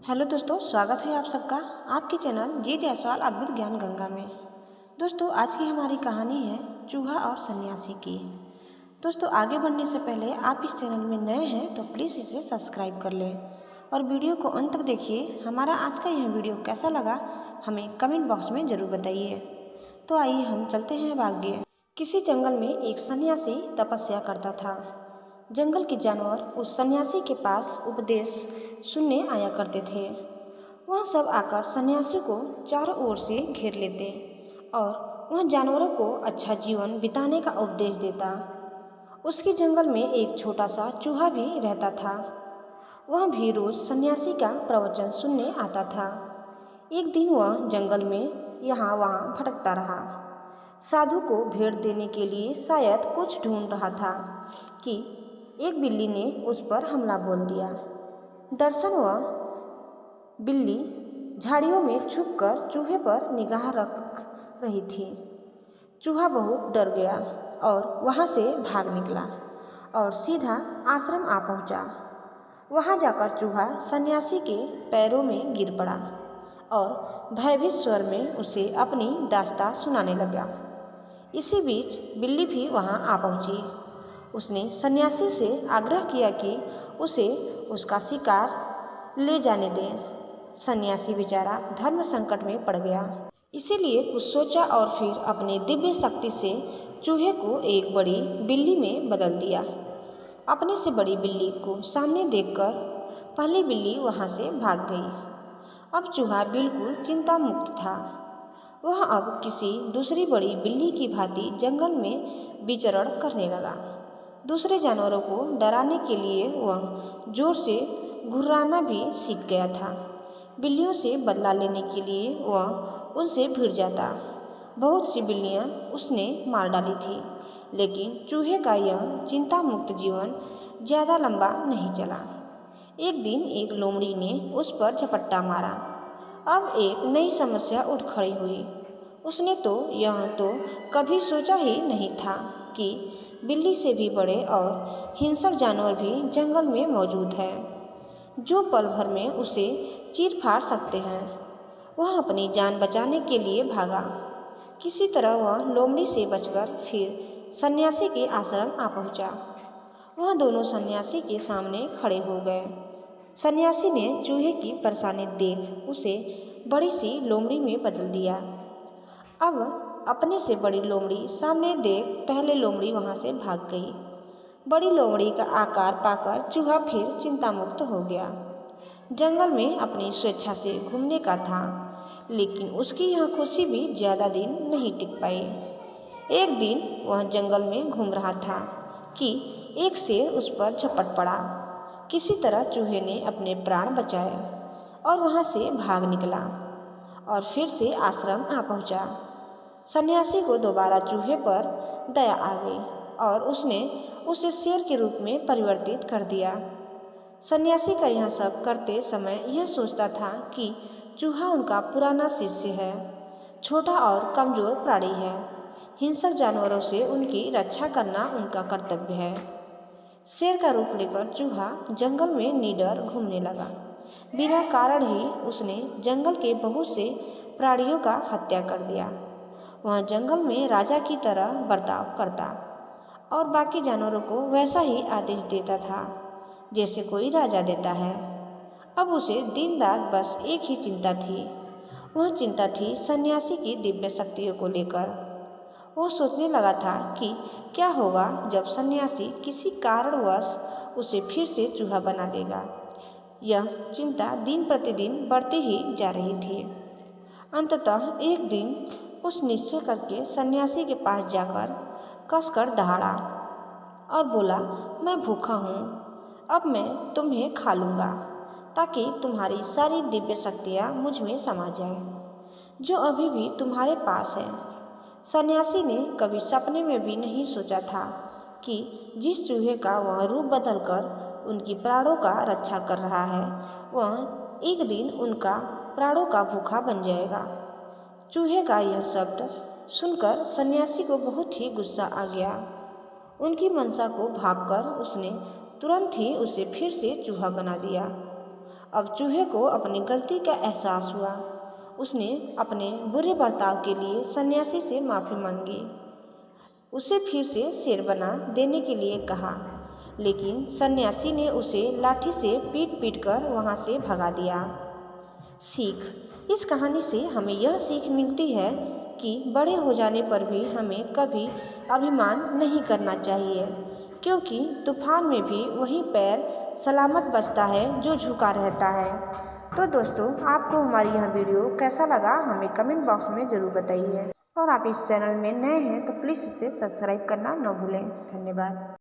Hello दोस्तों, स्वागत है आप सबका आपके चैनल जी जायसवाल अद्भुत ज्ञान गंगा में। दोस्तों, आज की हमारी कहानी है चूहा और सन्यासी की। दोस्तों, आगे बढ़ने से पहले आप इस चैनल में नए हैं तो प्लीज़ इसे सब्सक्राइब कर लें और वीडियो को अंत तक देखिए। हमारा आज का यह वीडियो कैसा लगा हमें कमेंट बॉक्स में ज़रूर बताइए। तो आइए हम चलते हैं अब आगे। किसी जंगल में एक सन्यासी तपस्या करता था। जंगल के जानवर उस सन्यासी के पास उपदेश सुनने आया करते थे। वह सब आकर सन्यासी को चारों ओर से घेर लेते और वह जानवरों को अच्छा जीवन बिताने का उपदेश देता। उसके जंगल में एक छोटा सा चूहा भी रहता था। वह भी रोज सन्यासी का प्रवचन सुनने आता था। एक दिन वह जंगल में यहाँ वहाँ भटकता रहा। साधु को भेंट देने के लिए शायद कुछ ढूंढ रहा था कि एक बिल्ली ने उस पर हमला बोल दिया। दरअसल वह बिल्ली झाड़ियों में छुपकर चूहे पर निगाह रख रही थी। चूहा बहुत डर गया और वहाँ से भाग निकला और सीधा आश्रम आ पहुँचा। वहाँ जाकर चूहा सन्यासी के पैरों में गिर पड़ा और भयभीत स्वर में उसे अपनी दास्तां सुनाने लगा। इसी बीच बिल्ली भी वहाँ आ पहुँची। उसने सन्यासी से आग्रह किया कि उसे उसका शिकार ले जाने दें। सन्यासी बेचारा धर्म संकट में पड़ गया, इसीलिए कुछ सोचा और फिर अपनी दिव्य शक्ति से चूहे को एक बड़ी बिल्ली में बदल दिया। अपने से बड़ी बिल्ली को सामने देखकर पहली बिल्ली वहाँ से भाग गई। अब चूहा बिल्कुल चिंता मुक्त था। वह अब किसी दूसरी बड़ी बिल्ली की भांति जंगल में विचरण करने लगा। दूसरे जानवरों को डराने के लिए वह जोर से घुर्राना भी सीख गया था। बिल्लियों से बदला लेने के लिए वह उनसे भिड़ जाता। बहुत सी बिल्लियां उसने मार डाली थी, लेकिन चूहे का यह चिंता मुक्त जीवन ज़्यादा लंबा नहीं चला। एक दिन एक लोमड़ी ने उस पर झपट्टा मारा। अब एक नई समस्या उठ खड़ी हुई। उसने यह तो कभी सोचा ही नहीं था कि बिल्ली से भी बड़े और हिंसक जानवर भी जंगल में मौजूद हैं, जो पल भर में उसे चीर फाड़ सकते हैं। वह अपनी जान बचाने के लिए भागा। किसी तरह वह लोमड़ी से बचकर फिर सन्यासी के आश्रम आ पहुंचा। वह दोनों सन्यासी के सामने खड़े हो गए। सन्यासी ने चूहे की परेशानी देख उसे बड़ी सी लोमड़ी में बदल दिया। अब अपने से बड़ी लोमड़ी सामने देख पहले लोमड़ी वहाँ से भाग गई। बड़ी लोमड़ी का आकार पाकर चूहा फिर चिंता मुक्त हो गया। जंगल में अपनी स्वेच्छा से घूमने का था, लेकिन उसकी यह खुशी भी ज़्यादा दिन नहीं टिक पाई। एक दिन वह जंगल में घूम रहा था कि एक शेर उस पर झपट पड़ा। किसी तरह चूहे ने अपने प्राण बचाए और वहाँ से भाग निकला और फिर से आश्रम आ पहुँचा। सन्यासी को दोबारा चूहे पर दया आ गई और उसने उसे शेर के रूप में परिवर्तित कर दिया। सन्यासी का यह सब करते समय यह सोचता था कि चूहा उनका पुराना शिष्य है, छोटा और कमज़ोर प्राणी है। हिंसक जानवरों से उनकी रक्षा करना उनका कर्तव्य है। शेर का रूप लेकर चूहा जंगल में निडर घूमने लगा। बिना कारण ही उसने जंगल के बहुत से प्राणियों का हत्या कर दिया। वह जंगल में राजा की तरह बर्ताव करता और बाकी जानवरों को वैसा ही आदेश देता था जैसे कोई राजा देता है। अब उसे दिन रात बस एक ही चिंता थी। वह चिंता थी सन्यासी की दिव्य शक्तियों को लेकर। वो सोचने लगा था कि क्या होगा जब सन्यासी किसी कारणवश उसे फिर से चूहा बना देगा। यह चिंता दिन प्रतिदिन बढ़ती ही जा रही थी। अंततः एक दिन उस निश्चय करके सन्यासी के पास जाकर कसकर दहाड़ा और बोला, मैं भूखा हूँ, अब मैं तुम्हें खा लूँगा ताकि तुम्हारी सारी दिव्य शक्तियाँ मुझ में समा जाए जो अभी भी तुम्हारे पास है। सन्यासी ने कभी सपने में भी नहीं सोचा था कि जिस चूहे का वह रूप बदलकर उनकी प्राणों का रक्षा कर रहा है, वह एक दिन उनका प्राणों का भूखा बन जाएगा। चूहे का यह शब्द सुनकर सन्यासी को बहुत ही गुस्सा आ गया। उनकी मंशा को भांपकर उसने तुरंत ही उसे फिर से चूहा बना दिया अब चूहे को अपनी गलती का एहसास हुआ। उसने अपने बुरे बर्ताव के लिए सन्यासी से माफ़ी मांगी, उसे फिर से शेर बना देने के लिए कहा, लेकिन सन्यासी ने उसे लाठी से पीट पीट कर वहाँ से भगा दिया। सीख: इस कहानी से हमें यह सीख मिलती है कि बड़े हो जाने पर भी हमें कभी अभिमान नहीं करना चाहिए, क्योंकि तूफान में भी वही पैर सलामत बचता है जो झुका रहता है। तो दोस्तों, आपको हमारी यह वीडियो कैसा लगा हमें कमेंट बॉक्स में ज़रूर बताइए, और आप इस चैनल में नए हैं तो प्लीज़ इसे सब्सक्राइब करना न भूलें। धन्यवाद।